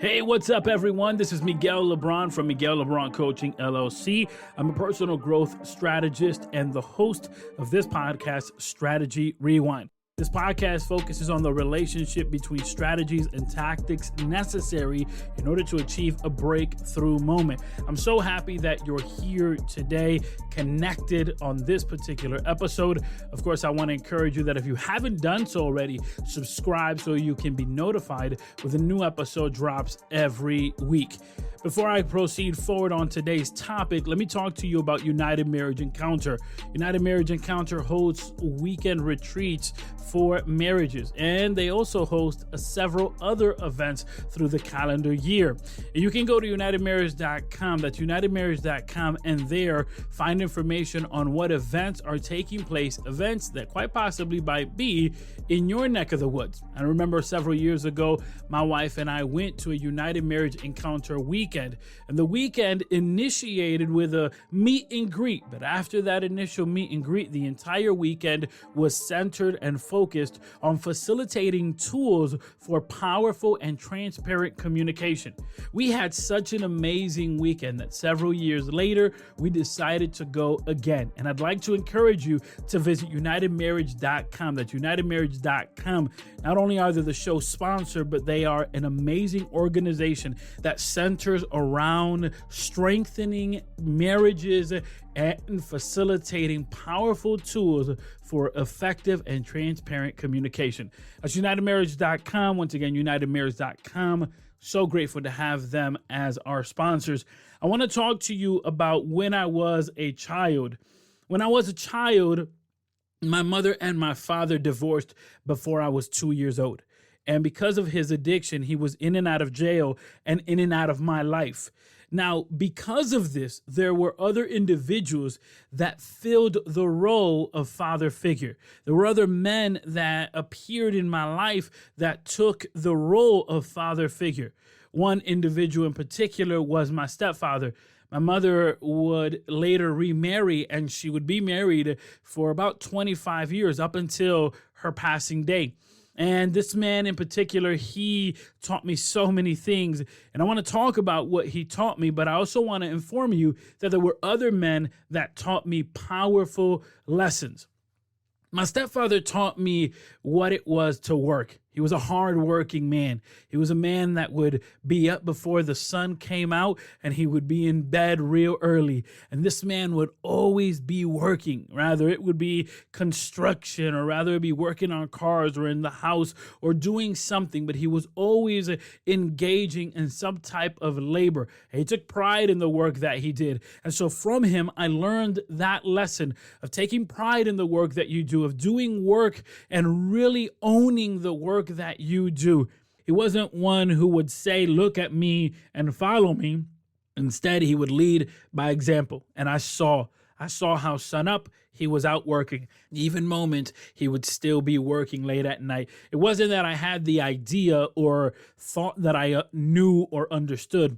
Hey, what's up, everyone? This is Miguel Lebron from Miguel Lebron Coaching, LLC. I'm a personal growth strategist and the host of this podcast, Strategy Rewind. This podcast focuses on the relationship between strategies and tactics necessary in order to achieve a breakthrough moment. I'm so happy that you're here today, connected on this particular episode. Of course, I want to encourage you that if you haven't done so already, subscribe so you can be notified when a new episode drops every week. Before I proceed forward on today's topic, let me talk to you about United Marriage Encounter. United Marriage Encounter hosts weekend retreats for marriages, and they also host several other events through the calendar year. You can go to unitedmarriage.com, that's unitedmarriage.com, and there find information on what events are taking place, events that quite possibly might be in your neck of the woods. I remember several years ago, my wife and I went to a United Marriage Encounter weekend, and the weekend initiated with a meet and greet. But after that initial meet and greet, the entire weekend was centered and focused on facilitating tools for powerful and transparent communication. We had such an amazing weekend that several years later, we decided to go again. And I'd like to encourage you to visit unitedmarriage.com. That's unitedmarriage.com. Not only are they the show sponsor, but they are an amazing organization that centers around strengthening marriages and facilitating powerful tools for effective and transparent communication. That's unitedmarriage.com. Once again, unitedmarriage.com. So grateful to have them as our sponsors. I want to talk to you about when I was a child. When I was a child, my mother and my father divorced before I was 2 years old. And because of his addiction, he was in and out of jail and in and out of my life. Now, because of this, there were other individuals that filled the role of father figure. There were other men that appeared in my life that took the role of father figure. One individual in particular was my stepfather. My mother would later remarry, and she would be married for about 25 years up until her passing day. And this man in particular, he taught me so many things. And I want to talk about what he taught me, but I also want to inform you that there were other men that taught me powerful lessons. My stepfather taught me what it was to work. He was a hardworking man. He was a man that would be up before the sun came out, and he would be in bed real early. And this man would always be working. Rather, it would be construction, or rather it be working on cars or in the house or doing something. But he was always engaging in some type of labor. And he took pride in the work that he did. And so from him, I learned that lesson of taking pride in the work that you do, of doing work and really owning the work that you do. He wasn't one who would say, "Look at me and follow me." Instead, he would lead by example. And I saw how sun up, he was out working. Even moment, he would still be working late at night. It wasn't that I had the idea or thought that I knew or understood.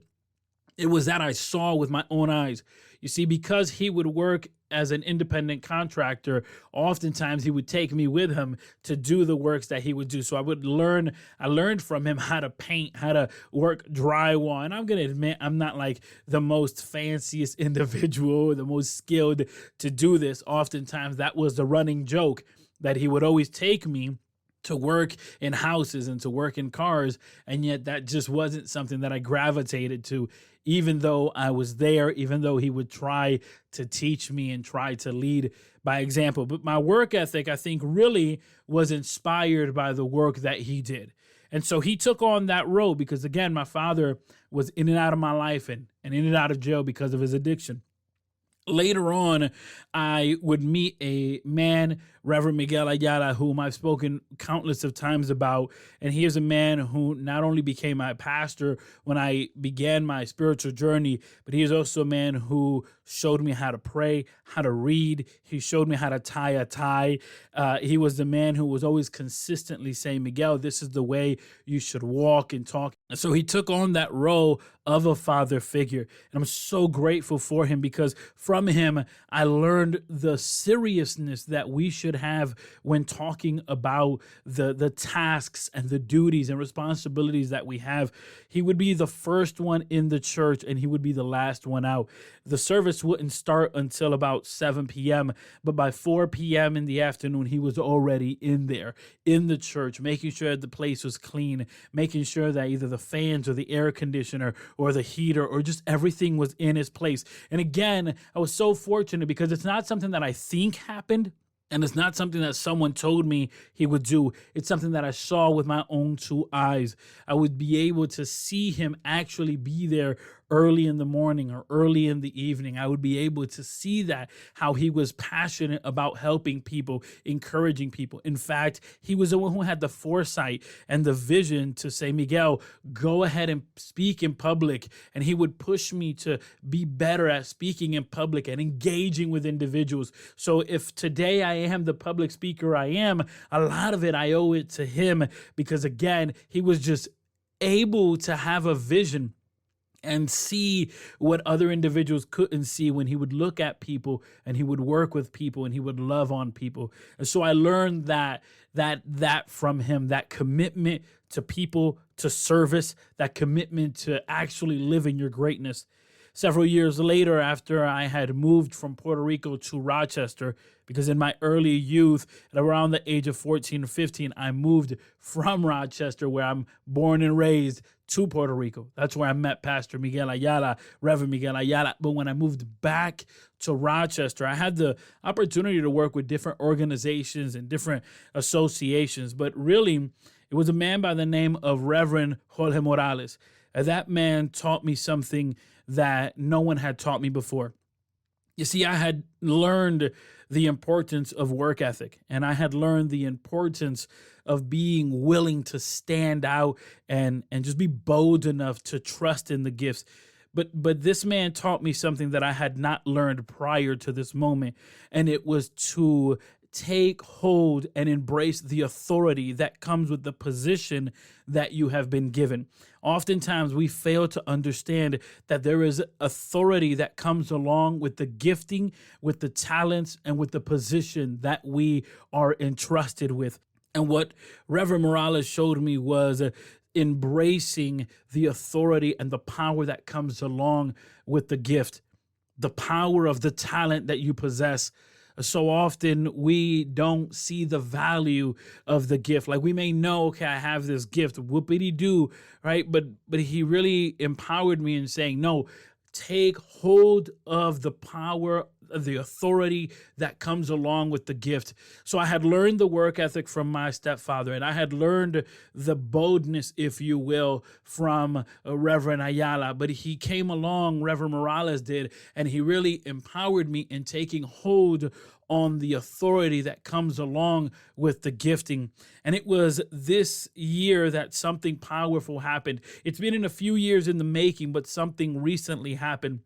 It was that I saw with my own eyes. You see, because he would work as an independent contractor, oftentimes he would take me with him to do the works that he would do. So I learned from him how to paint, how to work drywall. And I'm going to admit, I'm not like the most fanciest individual, the most skilled to do this. Oftentimes that was the running joke, that he would always take me to work in houses and to work in cars. And yet that just wasn't something that I gravitated to, even though I was there, even though he would try to teach me and try to lead by example. But my work ethic, I think, really was inspired by the work that he did. And so he took on that role because, again, my father was in and out of my life and in and out of jail because of his addiction. Later on, I would meet a man, Reverend Miguel Ayala, whom I've spoken countless of times about. And he is a man who not only became my pastor when I began my spiritual journey, but he is also a man who showed me how to pray, how to read. He showed me how to tie a tie. He was the man who was always consistently saying, "Miguel, this is the way you should walk and talk." And so he took on that role of a father figure. And I'm so grateful for him because from him, I learned the seriousness that we should should have when talking about the tasks and the duties and responsibilities that we have. He would be the first one in the church and he would be the last one out. The service wouldn't start until about 7 p.m., but by 4 p.m. in the afternoon, he was already in there, in the church, making sure the place was clean, making sure that either the fans or the air conditioner or the heater or just everything was in its place. And again, I was so fortunate because it's not something that I think happened. And it's not something that someone told me he would do. It's something that I saw with my own two eyes. I would be able to see him actually be there early in the morning or early in the evening. I would be able to see that, how he was passionate about helping people, encouraging people. In fact, he was the one who had the foresight and the vision to say, Miguel, go ahead and speak in public. And he would push me to be better at speaking in public and engaging with individuals. So if today I am the public speaker I am, a lot of it I owe it to him because, again, he was just able to have a vision and see what other individuals couldn't see when he would look at people and he would work with people and he would love on people. And so I learned that from him, that commitment to people, to service, that commitment to actually living your greatness. Several years later, after I had moved from Puerto Rico to Rochester, because in my early youth, at around the age of 14 or 15, I moved from Rochester, where I'm born and raised, to Puerto Rico. That's where I met Pastor Miguel Ayala, Reverend Miguel Ayala. But when I moved back to Rochester, I had the opportunity to work with different organizations and different associations. But really, it was a man by the name of Reverend Jorge Morales. And that man taught me something that no one had taught me before. You see, I had learned the importance of work ethic, and I had learned the importance of being willing to stand out and just be bold enough to trust in the gifts. But this man taught me something that I had not learned prior to this moment, and it was to take hold and embrace the authority that comes with the position that you have been given. Oftentimes, we fail to understand that there is authority that comes along with the gifting, with the talents, and with the position that we are entrusted with. And what Reverend Morales showed me was embracing the authority and the power that comes along with the gift, the power of the talent that you possess. So often we don't see the value of the gift. Like we may know, okay, I have this gift, whoopity-doo, right? But he really empowered me in saying, no, take hold of the power, the authority that comes along with the gift. So I had learned the work ethic from my stepfather, and I had learned the boldness, if you will, from Reverend Ayala. But he came along, Reverend Morales did, and he really empowered me in taking hold on the authority that comes along with the gifting. And it was this year that something powerful happened. It's been in a few years in the making, but something recently happened.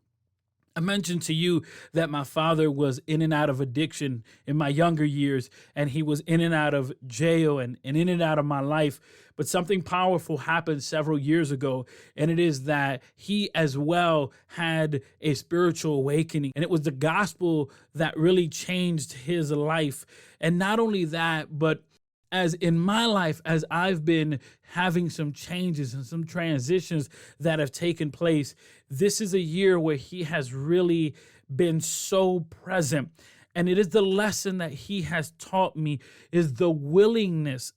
I mentioned to you that my father was in and out of addiction in my younger years, and he was in and out of jail and in and out of my life. But something powerful happened several years ago, and it is that he as well had a spiritual awakening. And it was the gospel that really changed his life. And not only that, but as in my life, as I've been having some changes and some transitions that have taken place, this is a year where he has really been so present. And it is the lesson that he has taught me is the willingness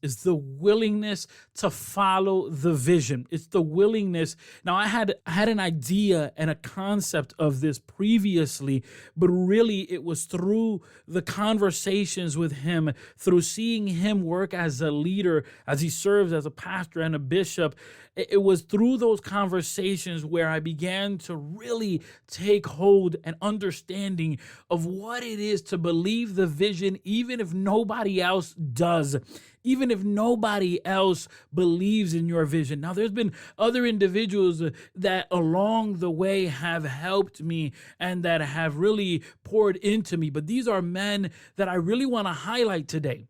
to follow the vision. It's the willingness. Now, I had an idea and a concept of this previously, but really it was through the conversations with him, through seeing him work as a leader, as he serves as a pastor and a bishop. It was through those conversations where I began to really take hold and understanding of what it is to believe the vision, even if nobody else does, even if nobody else believes in your vision. Now, there's been other individuals that along the way have helped me and that have really poured into me, but these are men that I really want to highlight today.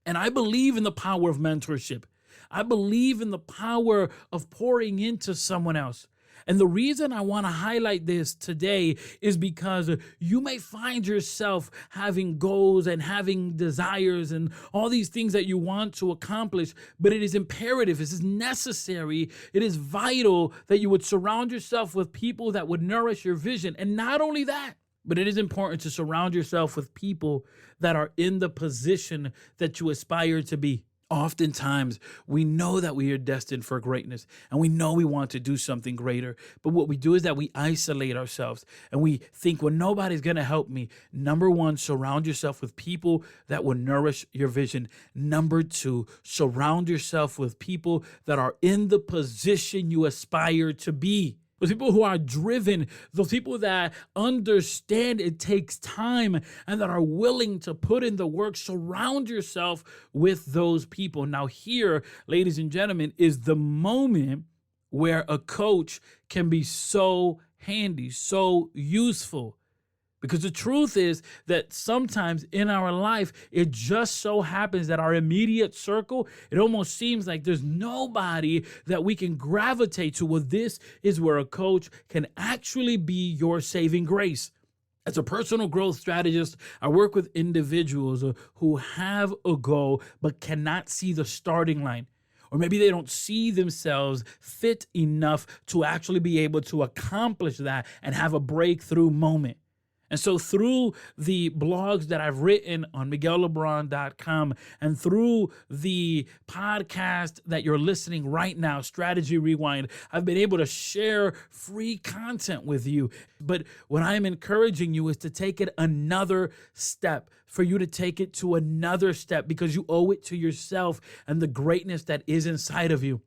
And I believe in the power of mentorship. I believe in the power of pouring into someone else. And the reason I want to highlight this today is because you may find yourself having goals and having desires and all these things that you want to accomplish, but it is imperative, it is necessary, it is vital that you would surround yourself with people that would nourish your vision. And not only that, but it is important to surround yourself with people that are in the position that you aspire to be. Oftentimes, we know that we are destined for greatness and we know we want to do something greater. But what we do is that we isolate ourselves and we think, well, nobody's going to help me. Number one, surround yourself with people that will nourish your vision. Number two, surround yourself with people that are in the position you aspire to be. Those people who are driven, those people that understand it takes time and that are willing to put in the work. Surround yourself with those people. Now here, ladies and gentlemen, is the moment where a coach can be so handy, so useful. Because the truth is that sometimes in our life, it just so happens that our immediate circle, it almost seems like there's nobody that we can gravitate to. Well, this is where a coach can actually be your saving grace. As a personal growth strategist, I work with individuals who have a goal but cannot see the starting line. Or maybe they don't see themselves fit enough to actually be able to accomplish that and have a breakthrough moment. And so through the blogs that I've written on MiguelLebron.com and through the podcast that you're listening right now, Strategy Rewind, I've been able to share free content with you. But what I'm encouraging you is to take it another step, for you to take it to another step, because you owe it to yourself and the greatness that is inside of you.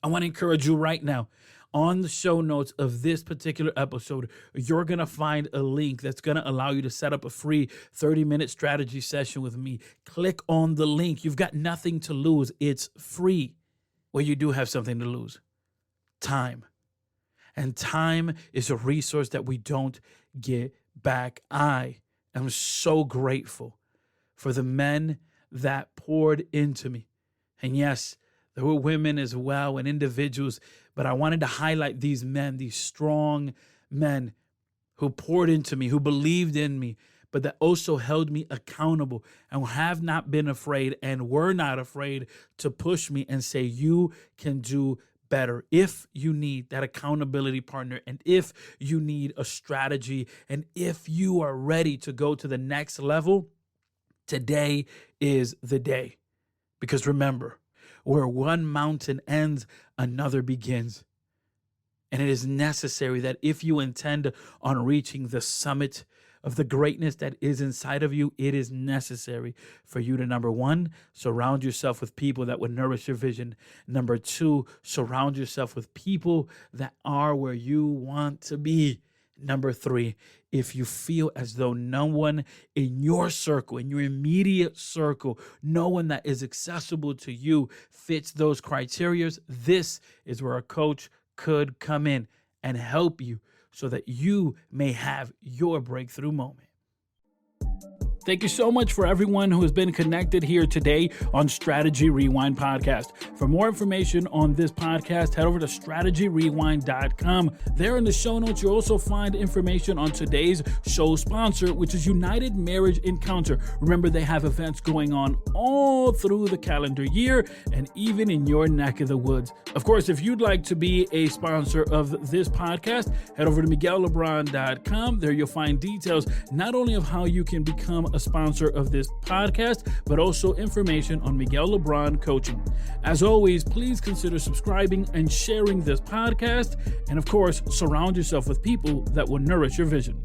I want to encourage you right now. On the show notes of this particular episode, you're going to find a link that's going to allow you to set up a free 30-minute strategy session with me. Click on the link. You've got nothing to lose. It's free. Well, you do have something to lose. Time. And time is a resource that we don't get back. I am so grateful for the men that poured into me. And yes, there were women as well and individuals, but I wanted to highlight these men, these strong men who poured into me, who believed in me, but that also held me accountable and have not been afraid and were not afraid to push me and say, you can do better. If you need that accountability partner, and if you need a strategy, and if you are ready to go to the next level, today is the day. Because remember, where one mountain ends, another begins. And it is necessary that if you intend on reaching the summit of the greatness that is inside of you, it is necessary for you to, number one, surround yourself with people that would nourish your vision. Number two, surround yourself with people that are where you want to be. Number three, if you feel as though no one in your circle, in your immediate circle, no one that is accessible to you fits those criteria, this is where a coach could come in and help you so that you may have your breakthrough moment. Thank you so much for everyone who has been connected here today on Strategy Rewind Podcast. For more information on this podcast, head over to strategyrewind.com. There in the show notes, you'll also find information on today's show sponsor, which is United Marriage Encounter. Remember, they have events going on all through the calendar year and even in your neck of the woods. Of course, if you'd like to be a sponsor of this podcast, head over to MiguelLebron.com. There you'll find details not only of how you can become a sponsor of this podcast, but also information on Miguel Lebron coaching. As always, please consider subscribing and sharing this podcast. And of course, surround yourself with people that will nourish your vision.